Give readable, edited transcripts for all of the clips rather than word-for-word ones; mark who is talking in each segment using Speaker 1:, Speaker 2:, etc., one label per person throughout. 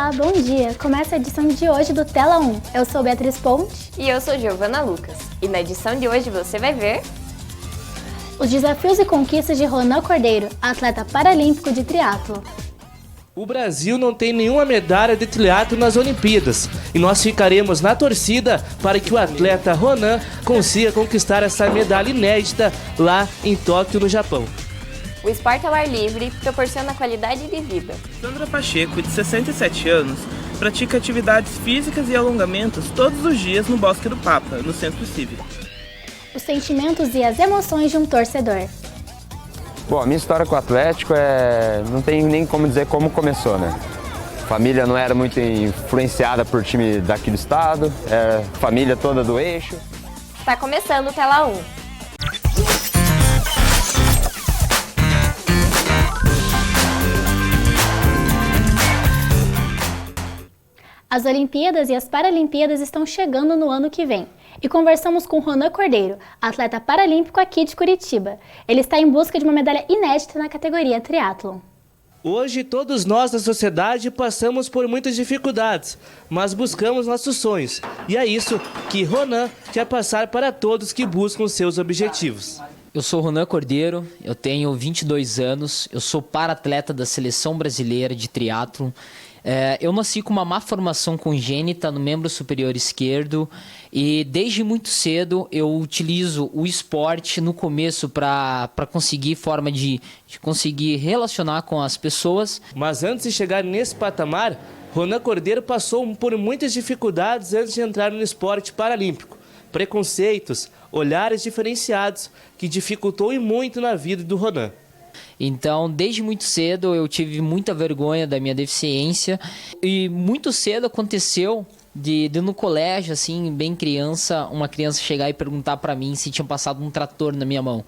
Speaker 1: Olá, bom dia! Começa a edição de hoje do Tela 1. Eu sou Beatriz Ponte.
Speaker 2: E eu sou Giovana Lucas. E na edição de hoje você vai ver...
Speaker 1: os desafios e conquistas de Ronan Cordeiro, atleta paralímpico de triatlo.
Speaker 3: O Brasil não tem nenhuma medalha de triatlo nas Olimpíadas e nós ficaremos na torcida para que o atleta Ronan consiga conquistar essa medalha inédita lá em Tóquio, no Japão.
Speaker 2: O esporte ao ar livre proporciona qualidade de vida.
Speaker 4: Sandra Pacheco, de 67 anos, pratica atividades físicas e alongamentos todos os dias no Bosque do Papa, no Centro Cívico.
Speaker 1: Os sentimentos e as emoções de um torcedor.
Speaker 5: Bom, a minha história com o Atlético não tem nem como dizer como começou, né? A família não era muito influenciada por time daqui do estado, família toda do eixo.
Speaker 2: Está começando o Tela 1.
Speaker 1: As Olimpíadas e as Paralimpíadas estão chegando no ano que vem. E conversamos com Ronan Cordeiro, atleta paralímpico aqui de Curitiba. Ele está em busca de uma medalha inédita na categoria triatlon.
Speaker 3: Hoje todos nós da sociedade passamos por muitas dificuldades, mas buscamos nossos sonhos. E é isso que Ronan quer passar para todos que buscam seus objetivos.
Speaker 6: Eu sou Ronan Cordeiro, eu tenho 22 anos, eu sou para-atleta da Seleção Brasileira de Triatlon. Eu nasci com uma má formação congênita no membro superior esquerdo e desde muito cedo eu utilizo o esporte no começo para conseguir forma de conseguir relacionar com as pessoas.
Speaker 3: Mas antes de chegar nesse patamar, Ronan Cordeiro passou por muitas dificuldades antes de entrar no esporte paralímpico. Preconceitos, olhares diferenciados que dificultou e muito na vida do Ronan.
Speaker 6: Então, desde muito cedo eu tive muita vergonha da minha deficiência e muito cedo aconteceu de no colégio, assim, bem criança, uma criança chegar e perguntar para mim se tinha passado um trator na minha mão.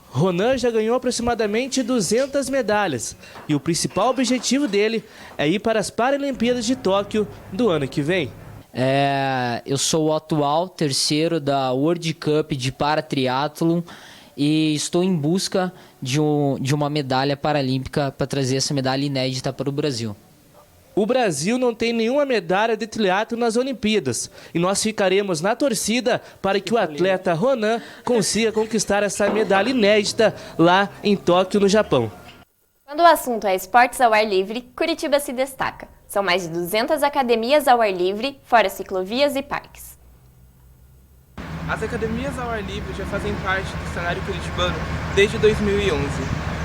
Speaker 3: Ronan já ganhou aproximadamente 200 medalhas e o principal objetivo dele é ir para as Paralimpíadas de Tóquio do ano que vem.
Speaker 6: Eu sou o atual terceiro da World Cup de Paratriatlon e estou em busca de uma medalha paralímpica para trazer essa medalha inédita para o Brasil.
Speaker 3: O Brasil não tem nenhuma medalha de triatlo nas Olimpíadas e nós ficaremos na torcida para que o atleta Ronan consiga conquistar essa medalha inédita lá em Tóquio, no Japão.
Speaker 2: Quando o assunto é esportes ao ar livre, Curitiba se destaca. São mais de 200 academias ao ar livre, fora ciclovias e parques.
Speaker 4: As academias ao ar livre já fazem parte do cenário curitibano desde 2011.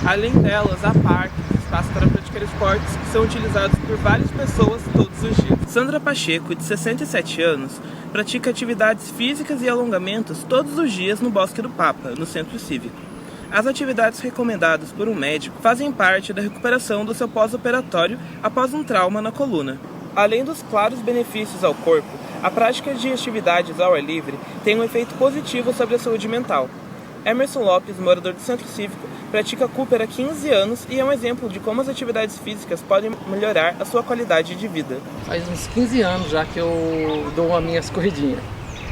Speaker 4: Além delas, há parques, espaços para praticar esportes que são utilizados por várias pessoas todos os dias. Sandra Pacheco, de 67 anos, pratica atividades físicas e alongamentos todos os dias no Bosque do Papa, no Centro Cívico. As atividades recomendadas por um médico fazem parte da recuperação do seu pós-operatório após um trauma na coluna. Além dos claros benefícios ao corpo, a prática de atividades ao ar livre tem um efeito positivo sobre a saúde mental. Emerson Lopes, morador do Centro Cívico, pratica Cooper há 15 anos e é um exemplo de como as atividades físicas podem melhorar a sua qualidade de vida.
Speaker 7: Faz uns 15 anos já que eu dou as minhas corridinhas,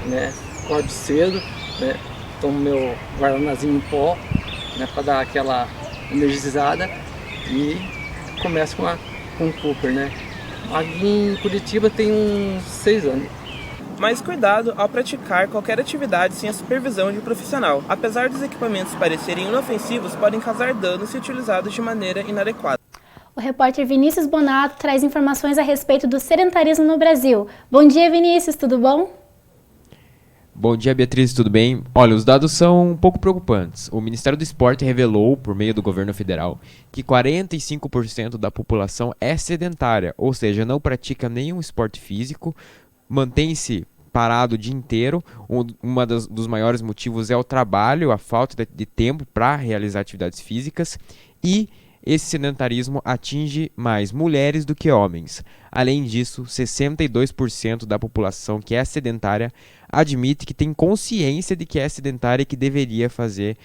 Speaker 7: né? Acordo cedo, né? Tomo meu guaranazinho em pó, né? Para dar aquela energizada e começo com o Cooper, né? Aqui em Curitiba tem uns 6 anos.
Speaker 4: Mas cuidado ao praticar qualquer atividade sem a supervisão de um profissional. Apesar dos equipamentos parecerem inofensivos, podem causar danos se utilizados de maneira inadequada.
Speaker 1: O repórter Vinícius Bonato traz informações a respeito do sedentarismo no Brasil. Bom dia, Vinícius, tudo bom?
Speaker 8: Bom dia, Beatriz, tudo bem? Olha, os dados são um pouco preocupantes. O Ministério do Esporte revelou, por meio do governo federal, que 45% da população é sedentária, ou seja, não pratica nenhum esporte físico, mantém-se parado o dia inteiro. Dos maiores motivos é o trabalho, a falta de tempo para realizar atividades físicas e esse sedentarismo atinge mais mulheres do que homens. Além disso, 62% da população que é sedentária admite que tem consciência de que é sedentária e que deveria fazer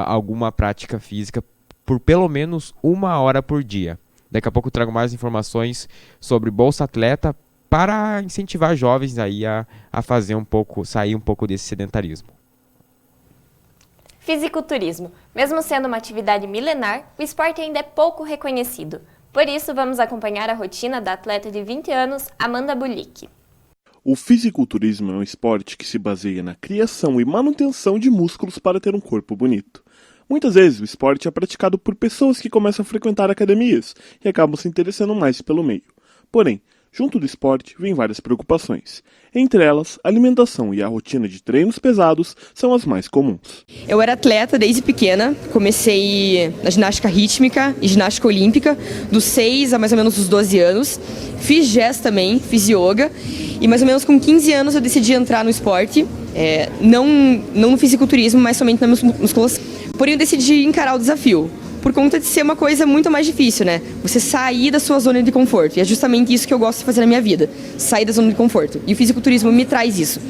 Speaker 8: alguma prática física por pelo menos 1 hora por dia. Daqui a pouco eu trago mais informações sobre Bolsa Atleta para incentivar jovens aí a sair um pouco desse sedentarismo.
Speaker 2: Fisiculturismo. Mesmo sendo uma atividade milenar, o esporte ainda é pouco reconhecido. Por isso, vamos acompanhar a rotina da atleta de 20 anos, Amanda Bulick.
Speaker 9: O fisiculturismo é um esporte que se baseia na criação e manutenção de músculos para ter um corpo bonito. Muitas vezes o esporte é praticado por pessoas que começam a frequentar academias e acabam se interessando mais pelo meio. Porém, junto do esporte vem várias preocupações. Entre elas, a alimentação e a rotina de treinos pesados são as mais comuns.
Speaker 10: Eu era atleta desde pequena, comecei na ginástica rítmica e ginástica olímpica, dos 6 a mais ou menos os 12 anos. Fiz jazz também, fiz yoga e mais ou menos com 15 anos eu decidi entrar no esporte, não no fisiculturismo, mas somente na musculação. Porém eu decidi encarar o desafio. Por conta de ser uma coisa muito mais difícil, né? Você sair da sua zona de conforto. E é justamente isso que eu gosto de fazer na minha vida. Sair da zona de conforto. E o fisiculturismo me traz isso.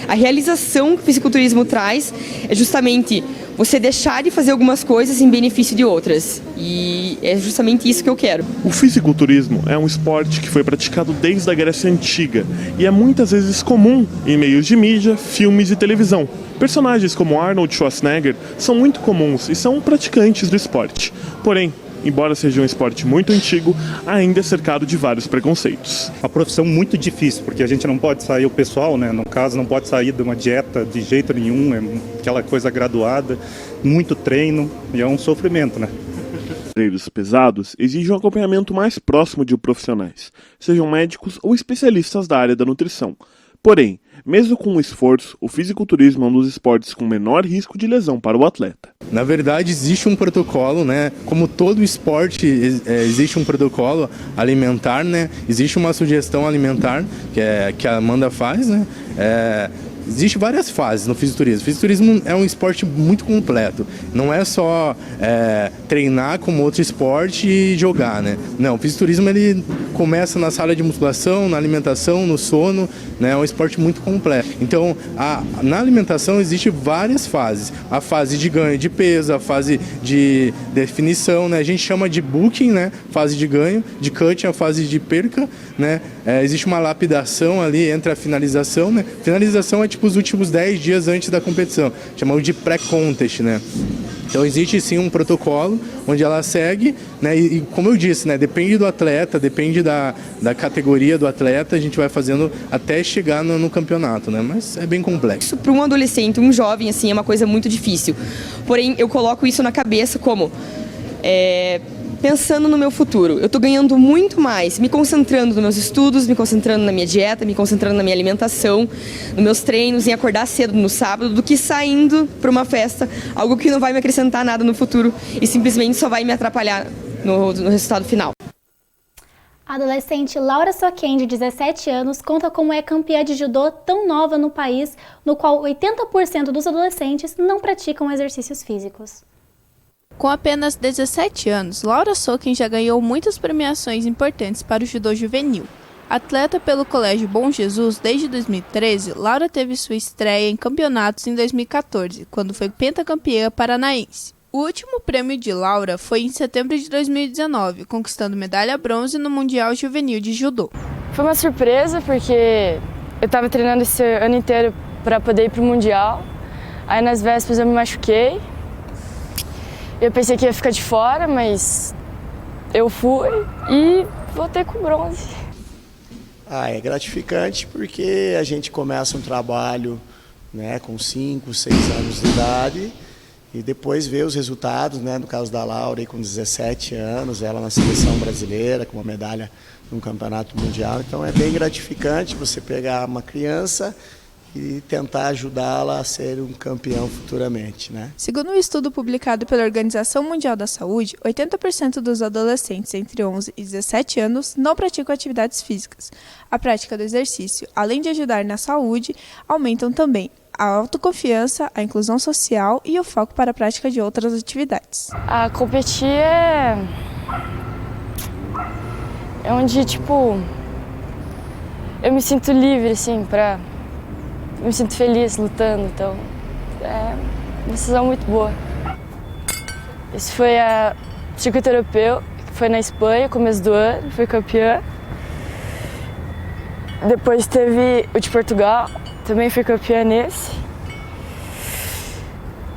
Speaker 10: A realização que o fisiculturismo traz é justamente você deixar de fazer algumas coisas em benefício de outras. E é justamente isso que eu quero.
Speaker 9: O fisiculturismo é um esporte que foi praticado desde a Grécia Antiga e é muitas vezes comum em meios de mídia, filmes e televisão. Personagens como Arnold Schwarzenegger são muito comuns e são praticantes do esporte. Porém, embora seja um esporte muito antigo, ainda é cercado de vários preconceitos.
Speaker 11: Uma profissão muito difícil, porque a gente não pode sair, o pessoal, né, no caso, não pode sair de uma dieta de jeito nenhum, é aquela coisa graduada, muito treino, e é um sofrimento, né?
Speaker 9: Treinos pesados exigem um acompanhamento mais próximo de profissionais, sejam médicos ou especialistas da área da nutrição. Porém, mesmo com o esforço, o fisiculturismo é um dos esportes com menor risco de lesão para o atleta.
Speaker 12: Na verdade, existe um protocolo, né? Como todo esporte, existe um protocolo alimentar, né? Existe uma sugestão alimentar que a Amanda faz, né? Existem várias fases no fisiculturismo. O fisiculturismo é um esporte muito completo. Não é só treinar como outro esporte e jogar, né? Não, o fisiculturismo ele começa na sala de musculação, na alimentação, no sono, né? É um esporte muito completo. Então, na alimentação existem várias fases. A fase de ganho de peso, a fase de definição, né? A gente chama de booking, né? Fase de ganho, de cutting, a fase de perca, né? Existe uma lapidação ali entre a finalização, né? Finalização é tipo os últimos 10 dias antes da competição, chamamos de pré-contest, né? Então existe sim um protocolo onde ela segue, né? E como eu disse, né? Depende do atleta, depende da categoria do atleta, a gente vai fazendo até chegar no campeonato, né? Mas é bem complexo.
Speaker 10: Isso para um adolescente, um jovem, assim, é uma coisa muito difícil. Porém, eu coloco isso na cabeça como pensando no meu futuro. Eu estou ganhando muito mais, me concentrando nos meus estudos, me concentrando na minha dieta, me concentrando na minha alimentação, nos meus treinos, em acordar cedo no sábado, do que saindo para uma festa, algo que não vai me acrescentar nada no futuro e simplesmente só vai me atrapalhar no resultado final.
Speaker 1: A adolescente Laura Soquem, de 17 anos, conta como é campeã de judô tão nova no país, no qual 80% dos adolescentes não praticam exercícios físicos.
Speaker 13: Com apenas 17 anos, Laura Soquem já ganhou muitas premiações importantes para o judô juvenil. Atleta pelo Colégio Bom Jesus desde 2013, Laura teve sua estreia em campeonatos em 2014, quando foi pentacampeã paranaense. O último prêmio de Laura foi em setembro de 2019, conquistando medalha bronze no Mundial Juvenil de Judô.
Speaker 14: Foi uma surpresa, porque eu estava treinando esse ano inteiro para poder ir para o Mundial. Aí nas vésperas eu me machuquei. Eu pensei que ia ficar de fora, mas eu fui e voltei com bronze.
Speaker 15: É gratificante porque a gente começa um trabalho, né, com 5, 6 anos de idade e depois vê os resultados, né, no caso da Laura aí, com 17 anos, ela na seleção brasileira com uma medalha num campeonato mundial. Então é bem gratificante você pegar uma criança e tentar ajudá-la a ser um campeão futuramente, né?
Speaker 13: Segundo um estudo publicado pela Organização Mundial da Saúde, 80% dos adolescentes entre 11 e 17 anos não praticam atividades físicas. A prática do exercício, além de ajudar na saúde, aumentam também a autoconfiança, a inclusão social e o foco para a prática de outras atividades.
Speaker 14: A competir é onde, tipo, eu me sinto livre, assim, eu me sinto feliz lutando, então é uma decisão muito boa. Esse foi a circuito europeu, que foi na Espanha, começo do ano, fui campeã. Depois teve o de Portugal, também fui campeã nesse.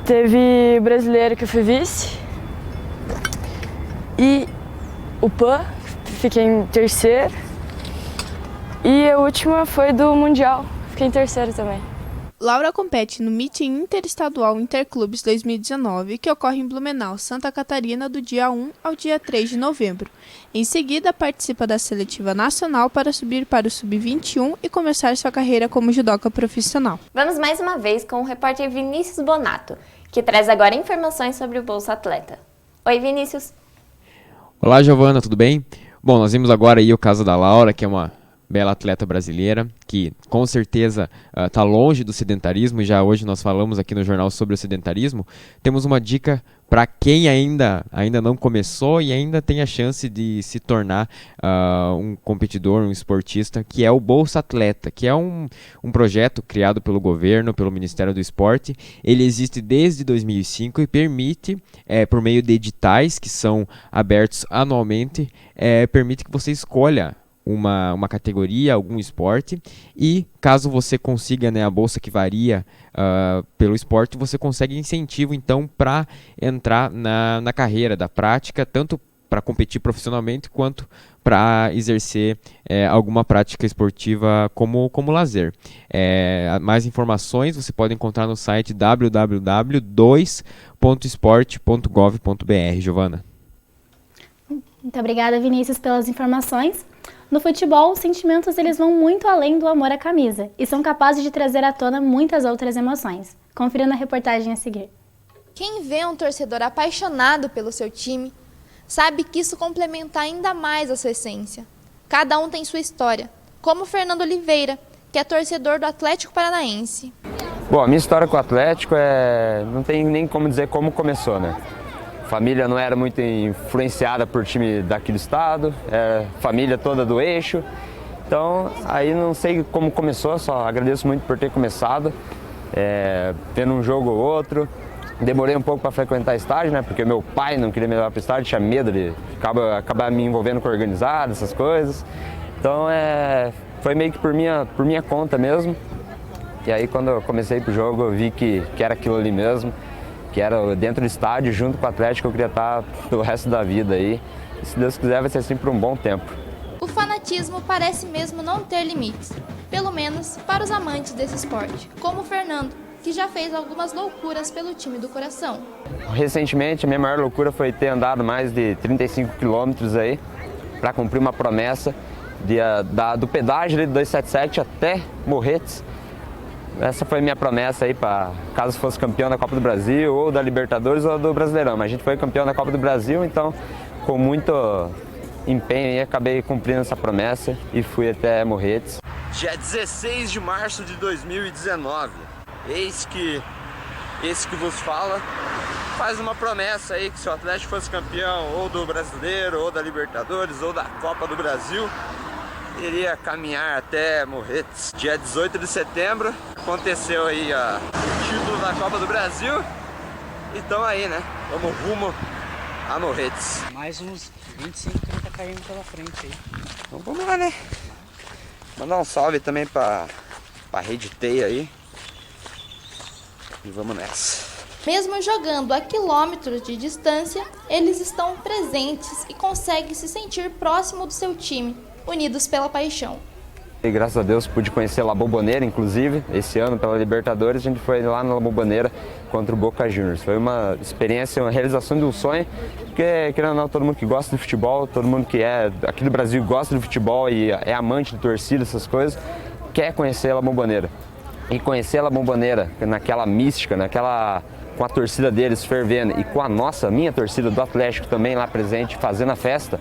Speaker 14: Teve o brasileiro, que eu fui vice. E o PAN, que fiquei em terceiro. E a última foi do Mundial, fiquei em terceiro também.
Speaker 13: Laura compete no Meeting Interestadual Interclubes 2019, que ocorre em Blumenau, Santa Catarina, do dia 1 ao dia 3 de novembro. Em seguida, participa da seletiva nacional para subir para o Sub-21 e começar sua carreira como judoca profissional.
Speaker 2: Vamos mais uma vez com o repórter Vinícius Bonato, que traz agora informações sobre o Bolsa Atleta. Oi, Vinícius.
Speaker 8: Olá, Giovana, tudo bem? Bom, nós vimos agora aí o caso da Laura, que é uma bela atleta brasileira, que com certeza está longe do sedentarismo, e já hoje nós falamos aqui no jornal sobre o sedentarismo. Temos uma dica para quem ainda não começou e ainda tem a chance de se tornar um competidor, um esportista, que é o Bolsa Atleta, que é um projeto criado pelo governo, pelo Ministério do Esporte. Ele existe desde 2005 e permite, por meio de editais que são abertos anualmente, permite que você escolha uma categoria, algum esporte, e caso você consiga, né, a bolsa que varia pelo esporte, você consegue incentivo então para entrar na carreira da prática, tanto para competir profissionalmente quanto para exercer alguma prática esportiva como lazer. Mais informações você pode encontrar no site www.2.sport.gov.br. Giovana.
Speaker 1: Muito obrigada, Vinícius, pelas informações. No futebol, os sentimentos eles vão muito além do amor à camisa e são capazes de trazer à tona muitas outras emoções. Confira na reportagem a seguir.
Speaker 16: Quem vê um torcedor apaixonado pelo seu time, sabe que isso complementa ainda mais a sua essência. Cada um tem sua história, como o Fernando Oliveira, que é torcedor do Atlético Paranaense.
Speaker 5: Bom, a minha história com o Atlético não tem nem como dizer como começou, né? Família não era muito influenciada por time daqui do estado, família toda do eixo. Então, aí não sei como começou, só agradeço muito por ter começado, tendo um jogo ou outro. Demorei um pouco para frequentar estádio, né? Porque meu pai não queria me levar para o estádio, tinha medo de acabar me envolvendo com organizado, essas coisas. Então, foi meio que por minha conta mesmo. E aí, quando eu comecei pro jogo, eu vi que era aquilo ali mesmo. Que era dentro do estádio, junto com o Atlético, eu queria estar pelo resto da vida aí. E se Deus quiser, vai ser assim por um bom tempo.
Speaker 16: O fanatismo parece mesmo não ter limites, pelo menos para os amantes desse esporte, como o Fernando, que já fez algumas loucuras pelo time do coração.
Speaker 5: Recentemente, a minha maior loucura foi ter andado mais de 35 quilômetros aí, para cumprir uma promessa do pedágio de 277 até Morretes. Essa foi a minha promessa aí para caso fosse campeão da Copa do Brasil, ou da Libertadores, ou do Brasileirão. Mas a gente foi campeão da Copa do Brasil, então com muito empenho aí, acabei cumprindo essa promessa e fui até Morretes.
Speaker 17: Dia 16 de março de 2019, eis que esse que vos fala faz uma promessa aí que se o Atlético fosse campeão ou do Brasileiro, ou da Libertadores, ou da Copa do Brasil, iria caminhar até Morretes. Dia 18 de setembro aconteceu aí o título da Copa do Brasil e estamos aí, né? Vamos rumo a Morretes.
Speaker 18: Mais uns 25, 30 km pela frente aí.
Speaker 17: Então vamos lá, né? Mandar um salve também pra Rede Teia aí. E vamos nessa.
Speaker 16: Mesmo jogando a quilômetros de distância, eles estão presentes e conseguem se sentir próximo do seu time, unidos pela paixão.
Speaker 5: E graças a Deus pude conhecer La Bombonera, inclusive, esse ano pela Libertadores, a gente foi lá na La Bombonera contra o Boca Juniors. Foi uma experiência, uma realização de um sonho, porque, querendo ou não, todo mundo que gosta de futebol, todo mundo que é aqui do Brasil gosta de futebol e é amante de torcida, essas coisas, quer conhecer a La Bombonera. E conhecer a La Bombonera naquela mística, com a torcida deles fervendo e com a minha torcida do Atlético também lá presente, fazendo a festa,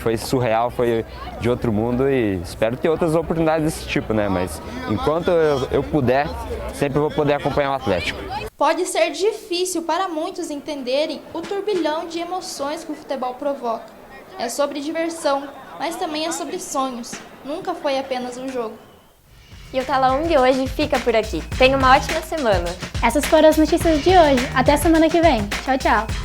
Speaker 5: foi surreal, foi de outro mundo e espero ter outras oportunidades desse tipo, né? Mas enquanto eu puder, sempre vou poder acompanhar o Atlético.
Speaker 16: Pode ser difícil para muitos entenderem o turbilhão de emoções que o futebol provoca. É sobre diversão, mas também é sobre sonhos. Nunca foi apenas um jogo.
Speaker 2: E o Tala 1 de hoje fica por aqui. Tenha uma ótima semana.
Speaker 1: Essas foram as notícias de hoje. Até semana que vem. Tchau, tchau.